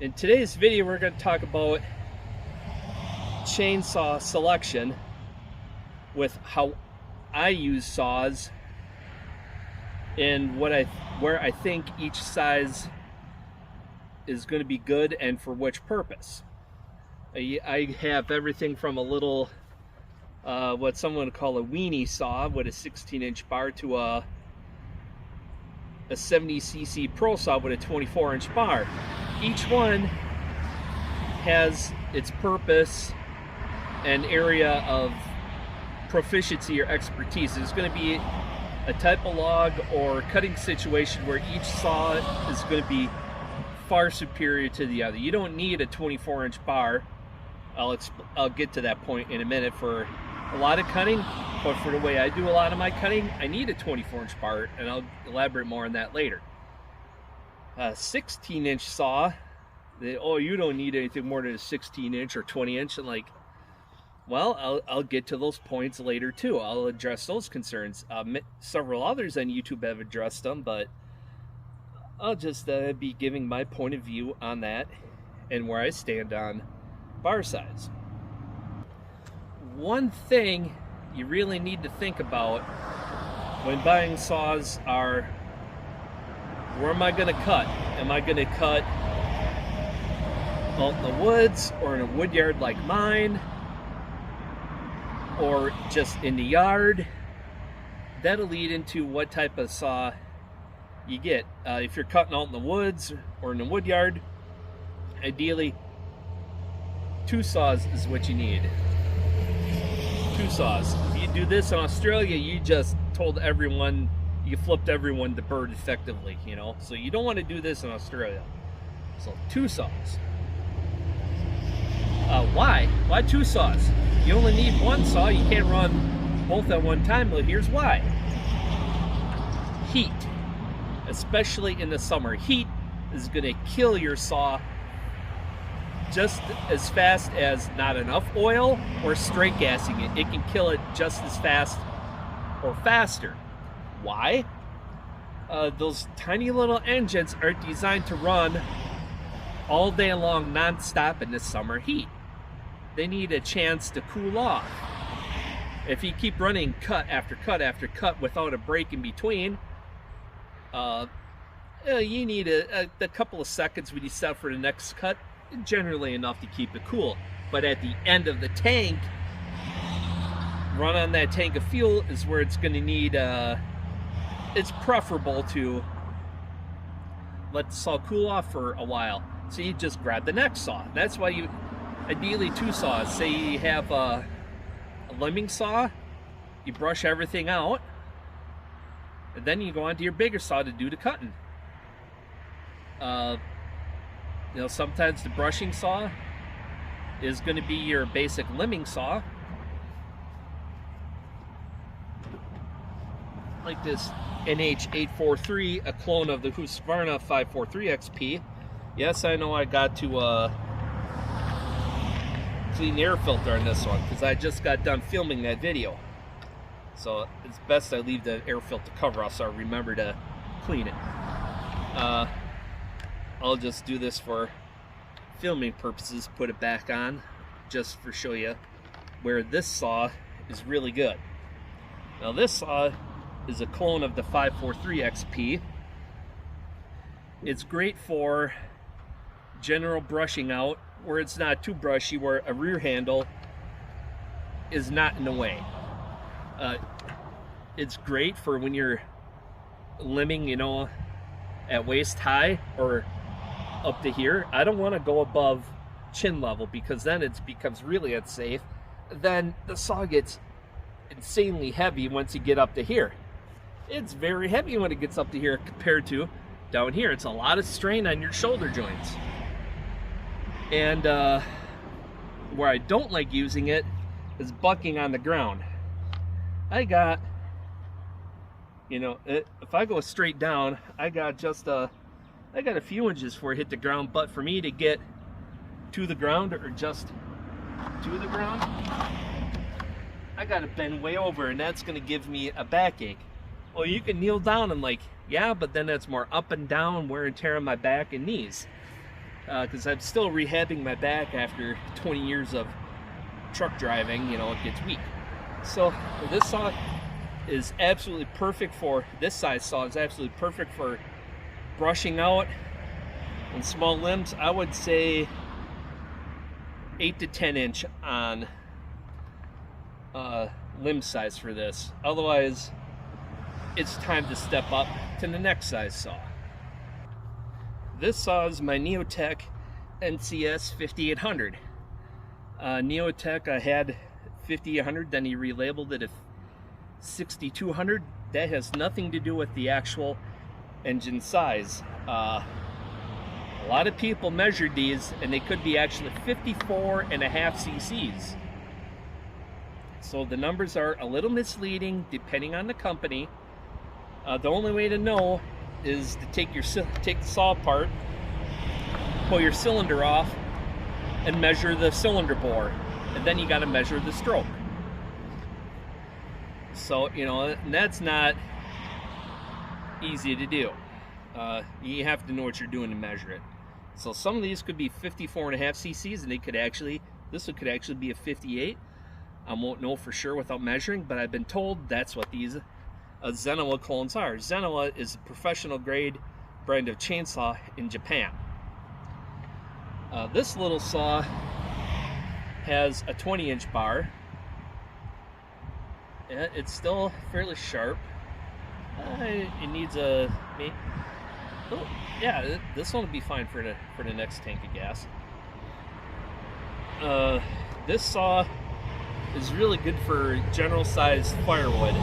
In today's video, we're going to talk about chainsaw selection with how I use saws and where I think each size is going to be good and for which purpose. I have everything from a little what someone would call a weenie saw with a 16-inch bar to a 70cc pro saw with a 24-inch bar. Each one has its purpose and area of proficiency or expertise. There's going to be a type of log or cutting situation where each saw is going to be far superior to the other. You don't need a 24-inch bar. I'll get to that point in a minute for a lot of cutting, but for the way I do a lot of my cutting, I need a 24-inch bar, and I'll elaborate more on that later. A 16-inch saw, you don't need anything more than a 16-inch or 20-inch, and like, well, I'll get to those points later too. I'll address those concerns. Several others on YouTube have addressed them, but I'll just be giving my point of view on that and where I stand on bar size. One thing you really need to think about when buying saws are, where am I going to cut? Am I going to cut out in the woods or in a wood yard like mine, or just in the yard? That'll lead into what type of saw you get. If you're cutting out in the woods or in the wood yard, ideally 2 saws is what you need. 2 saws. If you do this in Australia, you just told everyone, you flipped everyone the bird effectively, you know? So you don't want to do this in Australia. So 2 saws. Why? Why 2 saws? You only need 1 saw. You can't run both at one time. Well, here's why. Heat. Especially in the summer. Heat is going to kill your saw just as fast as not enough oil or straight gassing it. It can kill it just as fast or faster. Why? Those tiny little engines are designed to run all day long non-stop in the summer heat. They need a chance to cool off. If you keep running cut after cut after cut without a break in between, you need a couple of seconds when you set for the next cut, generally enough to keep it cool. But at the end of the tank, run on that tank of fuel is where it's going to need, it's preferable to let the saw cool off for a while. So you just grab the next saw. That's why you, ideally 2 saws. Say you have a limbing saw, you brush everything out, and then you go on to your bigger saw to do the cutting. You know, sometimes the brushing saw is going to be your basic limbing saw, like this NH843, a clone of the Husqvarna 543 XP. Yes, I know I got to clean the air filter on this one because I just got done filming that video. So it's best I leave the air filter cover off so I remember to clean it. I'll just do this for filming purposes, put it back on just for show you where this saw is really good. Now this saw is a clone of the 543 XP. It's great for general brushing out where it's not too brushy, where a rear handle is not in the way. It's great for when you're limbing, you know, at waist high or up to here. I don't want to go above chin level because then it becomes really unsafe. Then the saw gets insanely heavy once you get up to here. It's very heavy when it gets up to here compared to down here. It's a lot of strain on your shoulder joints. And where I don't like using it is bucking on the ground. I got, you know, if I go straight down, I got a few inches before I hit the ground, but for me to get to the ground or just to the ground, I gotta bend way over, and that's gonna give me a backache. Well, you can kneel down and like, yeah, but then that's more up and down, wear and tear on my back and knees. because I'm still rehabbing my back after 20 years of truck driving. You know, it gets weak. So this saw is absolutely perfect for, this size saw is absolutely perfect for brushing out on small limbs. I would say 8 to 10 inch on limb size for this. Otherwise, it's time to step up to the next size saw. This saw is my Neotech NCS 5800. Neotech, I had 5800, then he relabeled it as 6200. That has nothing to do with the actual engine size. A lot of people measured these and they could be actually 54.5 cc's. So the numbers are a little misleading depending on the company. The only way to know is to take the saw apart, pull your cylinder off, and measure the cylinder bore, and then you got to measure the stroke. So, you know, that's not easy to do. You have to know what you're doing to measure it. So some of these could be 54.5 cc's, and this one could actually be a 58. I won't know for sure without measuring, but I've been told that's what these Zenowa clones are. Zenowa is a professional grade brand of chainsaw in Japan. This little saw has a 20-inch bar. It's still fairly sharp. It needs a... Oh, yeah, this one will be fine for the next tank of gas. This saw is really good for general sized firewood.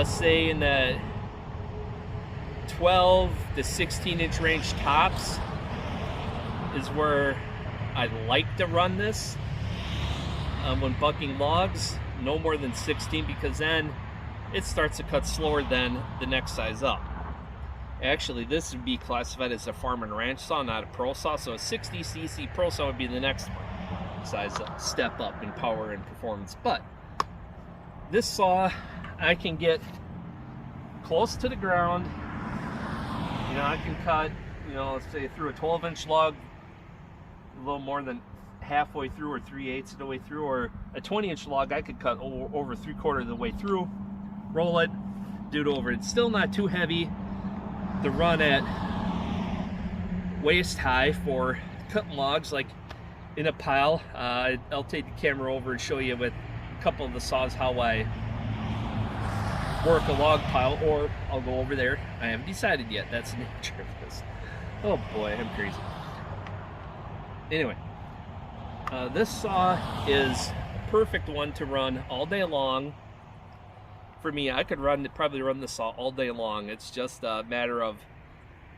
Say in the 12 to 16 inch range tops is where I like to run this when bucking logs. No more than 16, because then it starts to cut slower than the next size up. Actually, this would be classified as a farm and ranch saw, not a pro saw. So a 60 cc pro saw would be the next size step up in power and performance. But this saw, I can get close to the ground. You know, I can cut, you know, let's say through a 12-inch log, a little more than halfway through or 3/8 of the way through, or a 20-inch log I could cut over 3/4 of the way through, roll it, do it over. It's still not too heavy to run at waist high for cutting logs like in a pile. I'll take the camera over and show you with a couple of the saws how I work a log pile, or I'll go over there. I haven't decided yet. That's the nature of this. Oh boy, I'm crazy. Anyway, this saw is a perfect one to run all day long. For me, I could probably run the saw all day long. It's just a matter of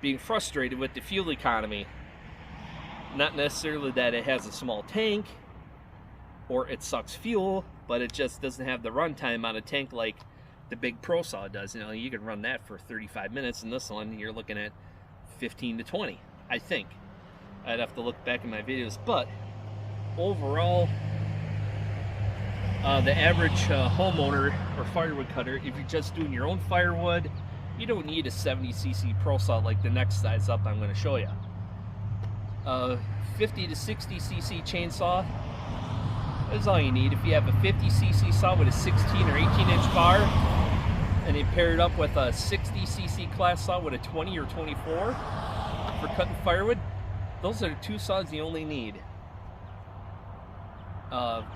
being frustrated with the fuel economy. Not necessarily that it has a small tank or it sucks fuel, but it just doesn't have the runtime on a tank like the big Pro Saw does. You know, you can run that for 35 minutes, and this one you're looking at 15 to 20, I think. I'd have to look back in my videos, but overall, the average homeowner or firewood cutter, if you're just doing your own firewood, you don't need a 70 cc Pro Saw like the next size up I'm going to show you. 50 to 60 cc chainsaw is all you need. If you have a 50 cc saw with a 16 or 18 inch bar, and you pair it up with a 60 cc class saw with a 20 or 24 for cutting firewood, those are the two saws you only need.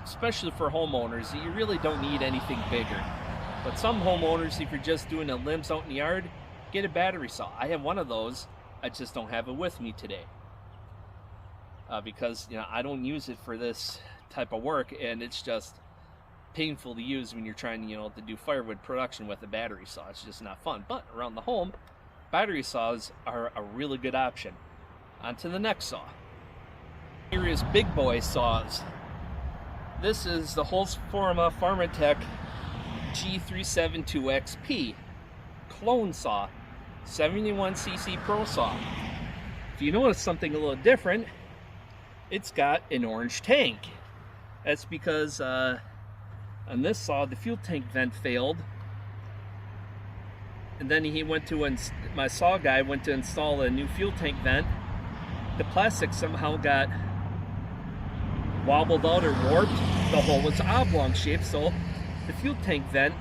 Especially for homeowners, you really don't need anything bigger. But some homeowners, if you're just doing the limbs out in the yard, get a battery saw. I have one of those. I just don't have it with me today because, you know, I don't use it for this type of work, and it's just painful to use when you're trying, you know, to do firewood production with a battery saw. It's just not fun. But around the home, battery saws are a really good option. On to the next saw. Here is big boy saws. This is the Husqvarna Pharmatech G372XP clone saw, 71cc Pro Saw. If you notice something a little different, it's got an orange tank. That's because on this saw, the fuel tank vent failed. And then my saw guy went to install a new fuel tank vent, the plastic somehow got wobbled out or warped. The hole was oblong shaped, so the fuel tank vent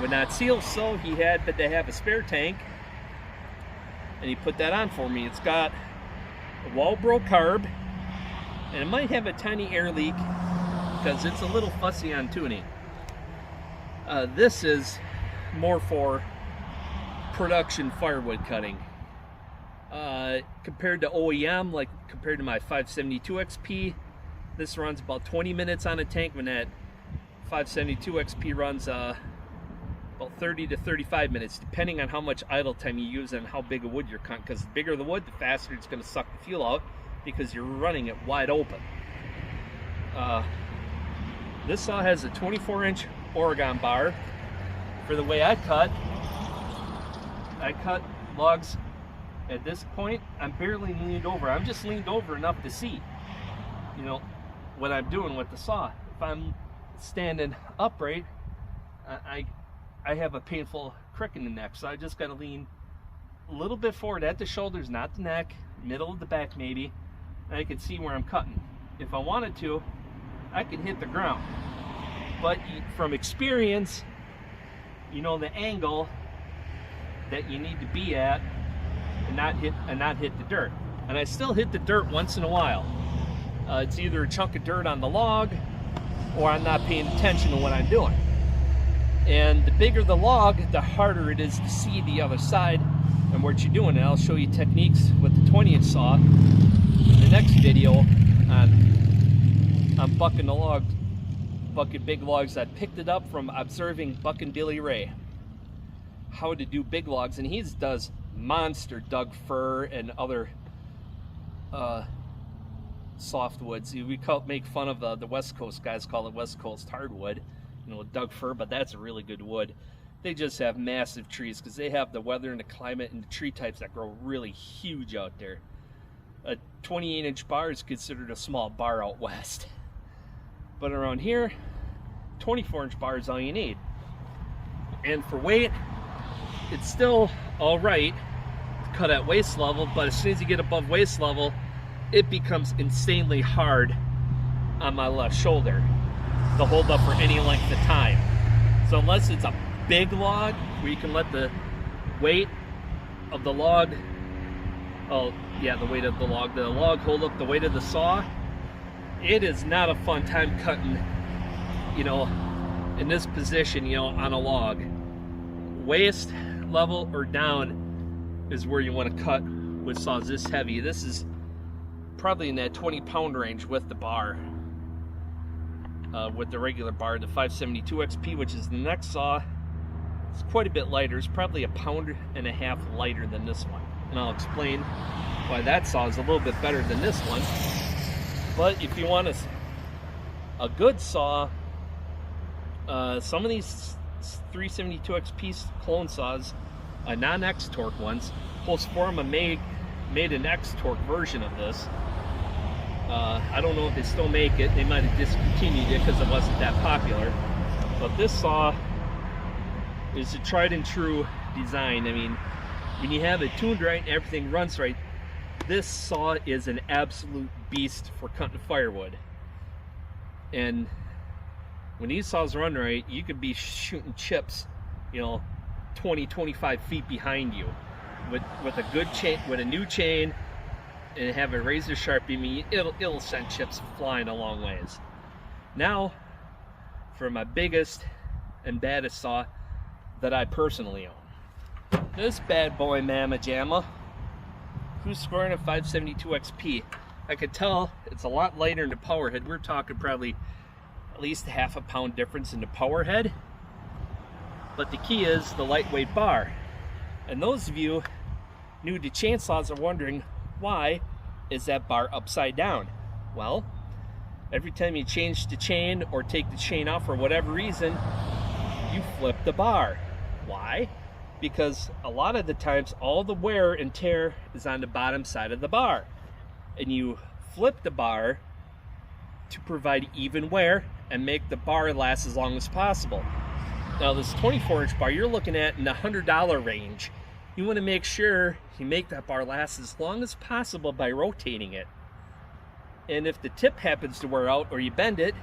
would not seal, so he had to have a spare tank, and he put that on for me. It's got a Walbro carb, and it might have a tiny air leak because it's a little fussy on tuning. This is more for production firewood cutting. Compared to OEM, like compared to my 572 XP, this runs about 20 minutes on a tank, when that 572 XP runs about 30 to 35 minutes, depending on how much idle time you use and how big a wood you're cutting, because the bigger the wood, the faster it's going to suck the fuel out because you're running it wide open. This saw has a 24-inch Oregon bar. For the way I cut logs at this point, I'm barely leaned over. I'm just leaned over enough to see, you know, what I'm doing with the saw. If I'm standing upright, I have a painful crick in the neck, so I just got to lean a little bit forward at the shoulders, not the neck, middle of the back maybe, and I can see where I'm cutting. If I wanted to, I can hit the ground, but from experience, you know the angle that you need to be at and not hit the dirt. And I still hit the dirt once in a while. It's either a chunk of dirt on the log, or I'm not paying attention to what I'm doing. And the bigger the log, the harder it is to see the other side and what you're doing. And I'll show you techniques with the 20-inch saw in the next video on bucking the log, bucking big logs. I picked it up from observing Bucking Billy Ray, how to do big logs, and he does monster Doug fir and other softwoods. We make fun of the West Coast guys, call it West Coast hardwood, you know, Doug fir, but that's a really good wood. They just have massive trees because they have the weather and the climate and the tree types that grow really huge out there. A 28-inch bar is considered a small bar out west, but around here, 24-inch bar is all you need. And for weight, it's still all right to cut at waist level, but as soon as you get above waist level, it becomes insanely hard on my left shoulder to hold up for any length of time. So unless it's a big log where you can let the weight of the log, the weight of the log hold up the weight of the saw, it is not a fun time cutting, you know, in this position, you know, on a log. Waist level or down is where you want to cut with saws this heavy. This is probably in that 20-pound range with the bar, with the regular bar. The 572 XP, which is the next saw, it's quite a bit lighter. It's probably 1.5 pounds lighter than this one, and I'll explain why that saw is a little bit better than this one. But if you want a good saw, some of these 372 XP clone saws, non-X torque ones, Husqvarna made an X torque version of this. I don't know if they still make it. They might have discontinued it because it wasn't that popular. But this saw is a tried and true design. I mean, when you have it tuned right and everything runs right, this saw is an absolute beast for cutting firewood. And when these saws run right, you could be shooting chips, you know, 20-25 feet behind you with a good chain, with a new chain, and have a razor sharp beam. It'll send chips flying a long ways. Now for my biggest and baddest saw that I personally own, this bad boy Mama Jamma Husqvarna 572 XP. I could tell it's a lot lighter in the power head. We're talking probably at least 0.5 pound difference in the power head, but the key is the lightweight bar. And those of you new to chainsaws are wondering, why is that bar upside down? Well, every time you change the chain or take the chain off for whatever reason, you flip the bar. Why? Because a lot of the times all the wear and tear is on the bottom side of the bar, and you flip the bar to provide even wear and make the bar last as long as possible. Now this 24-inch bar you're looking at in the $100 range, you want to make sure you make that bar last as long as possible by rotating it. And if the tip happens to wear out or you bend it,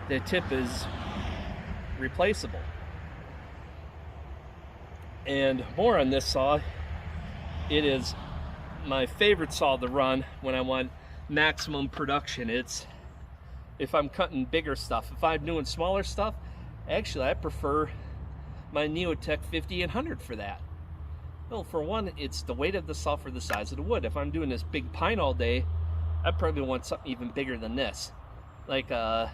the tip is replaceable. And more on this saw, it is my favorite saw to run when I want maximum production. It's if I'm cutting bigger stuff. If I'm doing smaller stuff, actually I prefer my Neotech 50 and 100 for that. Well, for one, it's the weight of the saw for the size of the wood. If I'm doing this big pine all day, I probably want something even bigger than this, like a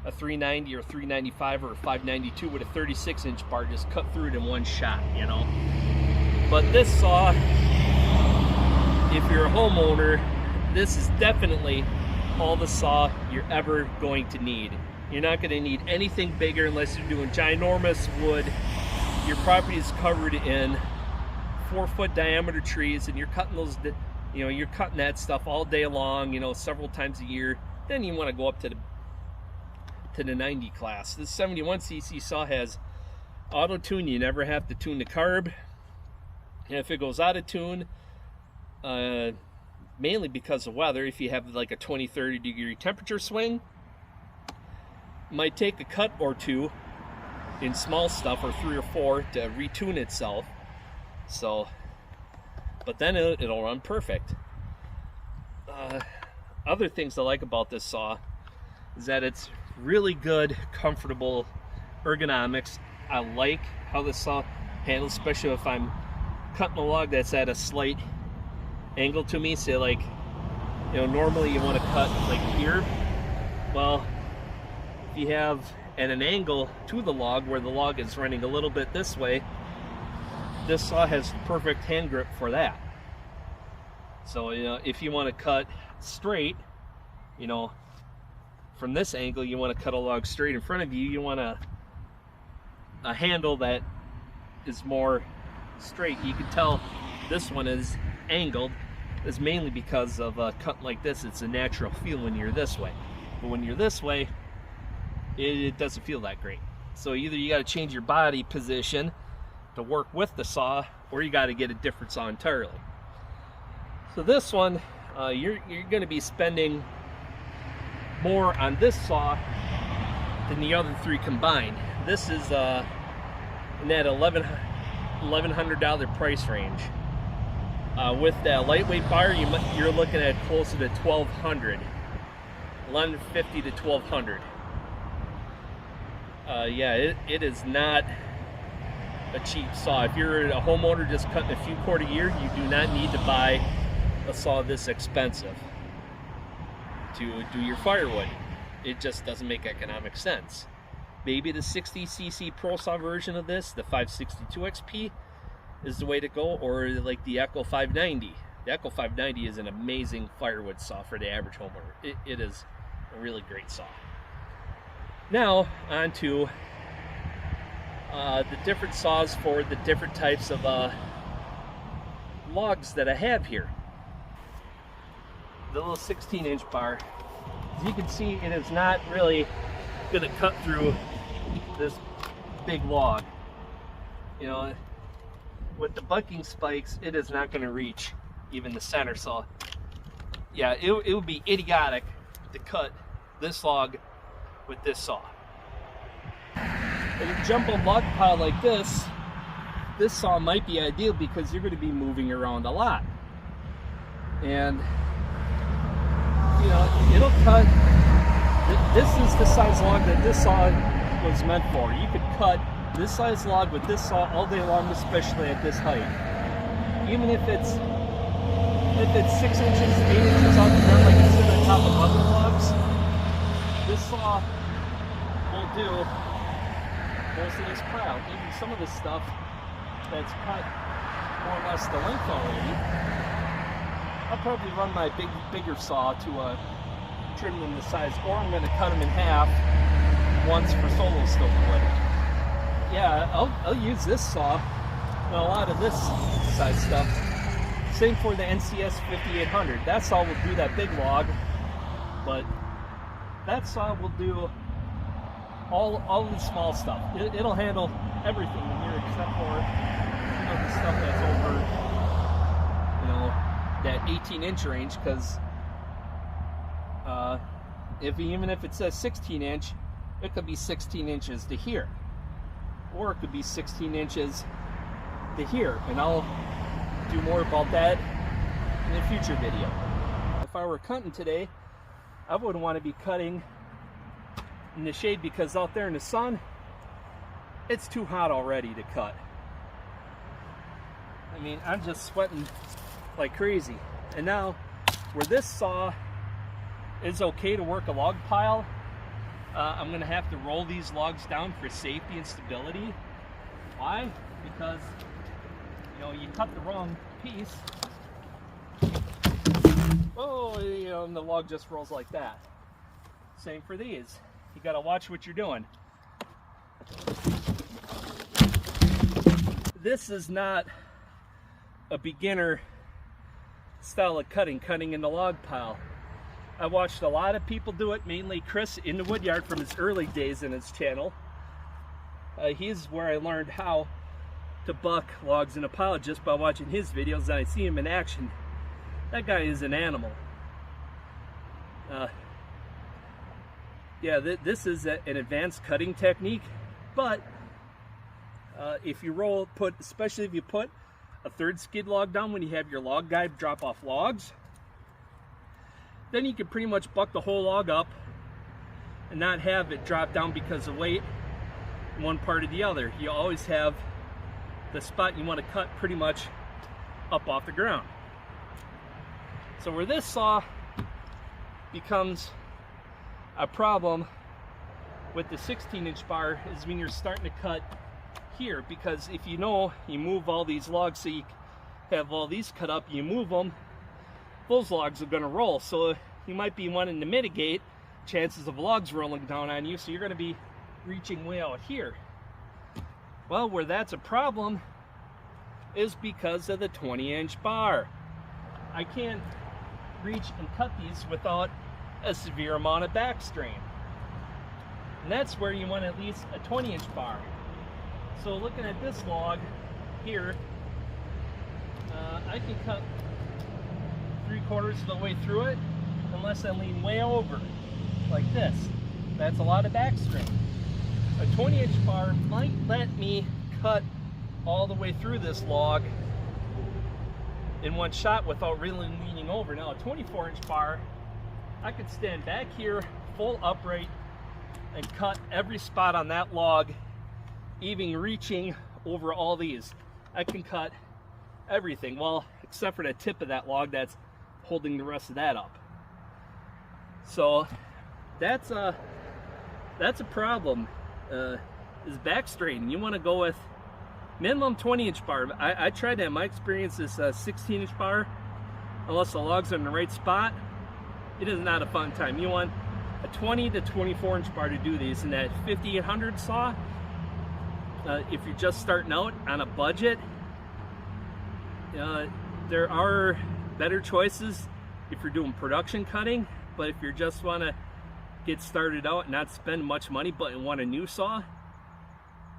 390 or 395 or a 592 with a 36-inch bar, just cut through it in one shot, you know. But this saw, if you're a homeowner, this is definitely all the saw you're ever going to need. You're not going to need anything bigger unless you're doing ginormous wood. Your property is covered in 4-foot diameter trees, and you're cutting those, you know, you're cutting that stuff all day long, you know, several times a year. Then you want to go up to the 90 class. This 71cc saw has auto tune. You never have to tune the carb. And if it goes out of tune, mainly because of weather, if you have like a 20-30 degree temperature swing, might take a cut or two in small stuff, or 3 or 4, to retune itself. So, but then it'll run perfect. Other things I like about this saw is that it's really good, comfortable ergonomics. I like how this saw handles, especially if I'm cutting a log that's at a slight angle to me. Say, like, you know, normally you want to cut like here. Well, if you have at an angle to the log where the log is running a little bit this way, this saw has the perfect hand grip for that. So, you know, if you want to cut straight, you know, from this angle, you want to cut a log straight in front of you, you want a handle that is more straight. You can tell this one is angled. It's mainly because of cutting like this. It's a natural feel when you're this way, but when you're this way, it doesn't feel that great. So either you got to change your body position to work with the saw, or you got to get a different saw entirely. So this one, you're going to be spending more on this saw than the other three combined. This is in that $1,100 price range. With that lightweight bar, you're looking at closer to $1,200, $1,150 to $1,200. Yeah, it is not a cheap saw. If you're a homeowner just cutting a few cord a year, you do not need to buy a saw this expensive to do your firewood. It just doesn't make economic sense. Maybe the 60cc Pro Saw version of this, the 562 XP, is the way to go, or like the Echo 590. The Echo 590 is an amazing firewood saw for the average homeowner. It is a really great saw. Now, on to the different saws for the different types of logs that I have here. The little 16-inch bar, as you can see, it is not really going to cut through this big log. You know, with the bucking spikes, it is not going to reach even the center. So, yeah, it would be idiotic to cut this log with this saw. If you jump a log pile like this saw might be ideal because you're going to be moving around a lot. And, you know, it'll cut. This is the size log that this saw was meant for. You could cut this size log with this saw all day long, especially at this height. Even if it's 6 inches, 8 inches off the ground, like it's in the top of other logs, this saw will do most of this pile. Even some of this stuff that's cut more or less the length already, I'll probably run my bigger saw to trim them the size, or I'm going to cut them in half once for solo stoke wood. Yeah, I'll use this saw and a lot of this size stuff. Same for the NCS 5800. That saw will do that big log, but that saw will do all the small stuff. It'll handle everything in here except for of the stuff that's over, you know, that 18-inch range, because even if it says 16-inch, it could be 16 inches to here, or it could be 16 inches to here, and I'll do more about that in a future video. If I were cutting today, I wouldn't want to be cutting in the shade, because out there in the sun, it's too hot already to cut. I mean, I'm just sweating like crazy. And now, where this saw is okay to work a log pile, I'm gonna have to roll these logs down for safety and stability. Why? Because, you know, you cut the wrong piece, oh, you know, and the log just rolls like that. Same for these. You gotta watch what you're doing. This is not a beginner style of cutting in the log pile. I watched a lot of people do it, mainly Chris in the Woodyard from his early days in his channel. He's where I learned how to buck logs in a pile, just by watching his videos, and I see him in action. That guy is an animal. Yeah, this is an advanced cutting technique, but if you especially if you put a third skid log down when you have your log guide drop off logs, then you can pretty much buck the whole log up and not have it drop down because of weight in one part or the other. You always have the spot you want to cut pretty much up off the ground. So where this saw becomes a problem with the 16-inch bar is when you're starting to cut here, because if you know you move all these logs, so you have all these cut up, you move them, those logs are going to roll. So you might be wanting to mitigate chances of logs rolling down on you, so you're going to be reaching way out here. Well, where that's a problem is because of the 20-inch bar. I can't reach and cut these without a severe amount of back strain, and that's where you want at least a 20-inch bar. So looking at this log here, I can cut 3/4 of the way through it unless I lean way over like this. That's a lot of back strain. A 20-inch bar might let me cut all the way through this log in one shot without really leaning over. Now a 24-inch bar, I could stand back here full upright and cut every spot on that log, even reaching over all these. I can cut everything, well, except for the tip of that log that's holding the rest of that up. So that's a problem, is back strain. You want to go with minimum 20-inch bar. I tried that. My experience is a 16-inch bar, unless the logs are in the right spot, it is not a fun time. You want a 20 to 24-inch bar to do these. And that 5800 saw, if you're just starting out on a budget, there are better choices if you're doing production cutting. But if you just want to get started out and not spend much money but want a new saw,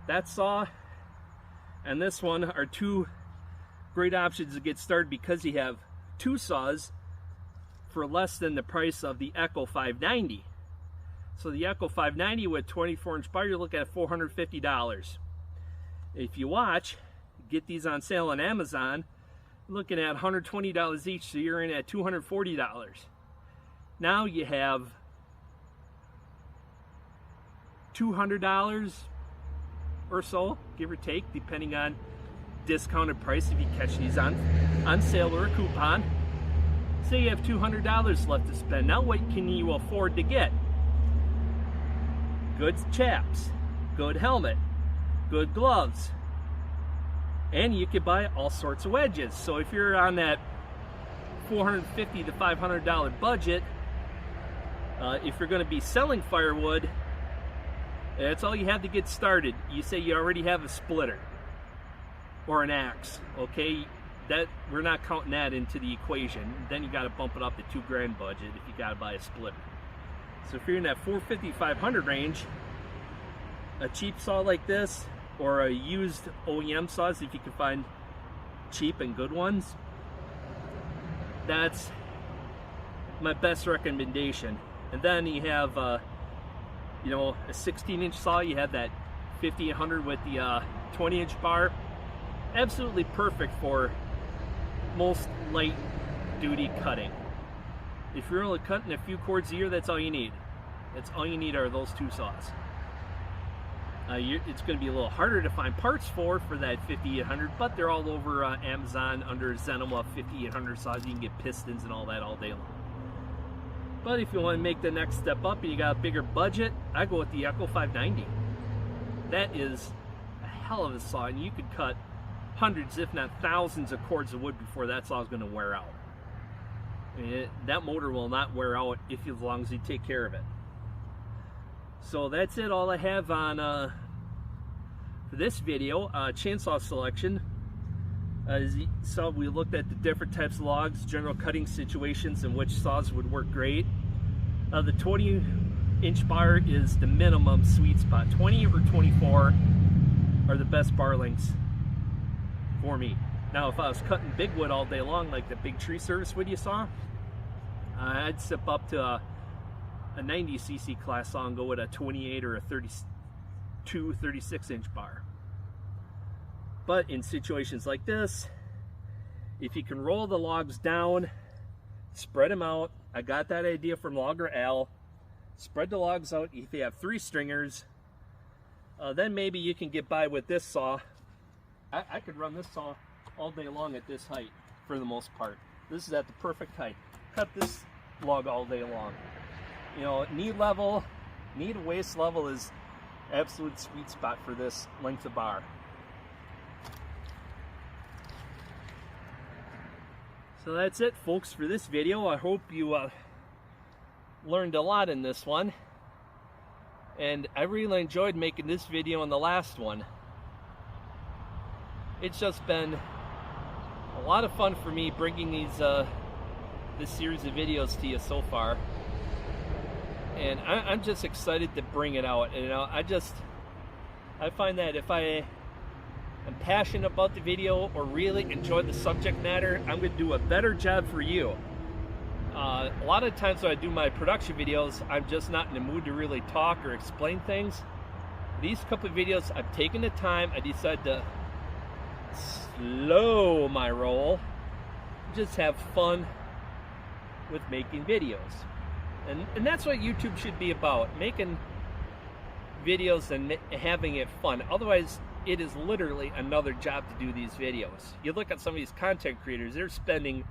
that saw and this one are two great options to get started, because you have two saws for less than the price of the Echo 590. So the Echo 590 with 24-inch bar, you're looking at $450. If you watch, get these on sale on Amazon, looking at $120 each, so you're in at $240. Now you have $200 or so, give or take, depending on discounted price if you catch these on sale or a coupon. Say you have $200 left to spend. Now what can you afford to get? Good chaps, good helmet, good gloves, and you could buy all sorts of wedges. So if you're on that $450 to $500 budget, if you're going to be selling firewood, that's all you have to get started. You say you already have a splitter or an axe, okay? That we're not counting that into the equation. Then you got to bump it up to $2,000 budget if you got to buy a splitter. So if you're in that $450, $500 range, a cheap saw like this, or a used OEM saws, if you can find cheap and good ones, that's my best recommendation. And then you have you know, a 16-inch saw. You have that 5800 with the 20-inch bar. Absolutely perfect for most light duty cutting. If you're only cutting a few cords a year, that's all you need. That's all you need are those two saws. It's going to be a little harder to find parts for that 5800, but they're all over Amazon under Zenova 5800 saws. You can get pistons and all that all day long. But if you want to make the next step up and you got a bigger budget, I go with the Echo 590. That is a hell of a saw, and you could cut hundreds, if not thousands, of cords of wood before that saw is going to wear out. I mean, that motor will not wear out as long as you take care of it. So that's it, all I have on for this video. Chainsaw selection. As you saw, we looked at the different types of logs, general cutting situations, and which saws would work great. The 20-inch bar is the minimum sweet spot. 20 or 24 are the best bar lengths for me. Now, if I was cutting big wood all day long, like the big tree service wood you saw, I'd step up to a 90cc class saw and go with a 28 or a 32, 36-inch bar. But in situations like this, if you can roll the logs down, spread them out. I got that idea from Logger Al. Spread the logs out. If you have 3 stringers, then maybe you can get by with this saw. I could run this saw all day long at this height for the most part. This is at the perfect height. Cut this log all day long. You know, knee to waist level is absolute sweet spot for this length of bar. So that's it, folks, for this video. I hope you learned a lot in this one. And I really enjoyed making this video and the last one. It's just been a lot of fun for me bringing this series of videos to you so far. And I'm just excited to bring it out. And, you know, I find that if I'm passionate about the video or really enjoy the subject matter, I'm going to do a better job for you. A lot of times when I do my production videos, I'm just not in the mood to really talk or explain things. These couple of videos, I've taken the time. I decided to slow my roll, just have fun with making videos. And that's what YouTube should be about, making videos and having it fun. Otherwise, it is literally another job to do these videos. You look at some of these content creators, they're spending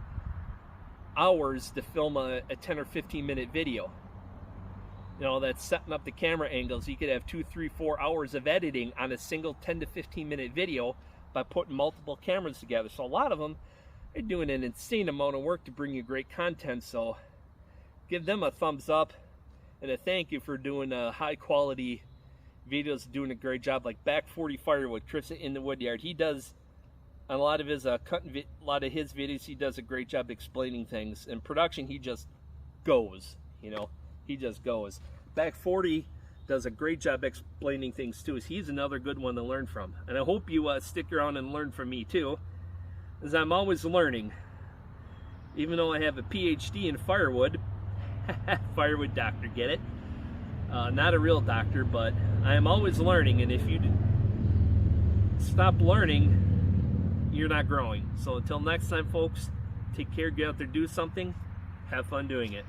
hours to film a 10 or 15 minute video. You know, that's setting up the camera angles. You could have 2, 3, 4 hours of editing on a single 10 to 15 minute video by putting multiple cameras together. So a lot of them are doing an insane amount of work to bring you great content. So give them a thumbs up and a thank you for doing high quality videos, doing a great job. Like Back 40 Firewood, Chris in the Woodyard, he does a lot of his videos. He does a great job explaining things. In production, he just goes. You know, he just goes. Back 40 does a great job explaining things too. He's another good one to learn from. And I hope you stick around and learn from me too, as I'm always learning. Even though I have a PhD in firewood, firewood doctor, get it? Not a real doctor, but I am always learning, and if you stop learning, you're not growing. So until next time, folks, take care, get out there, do something, have fun doing it.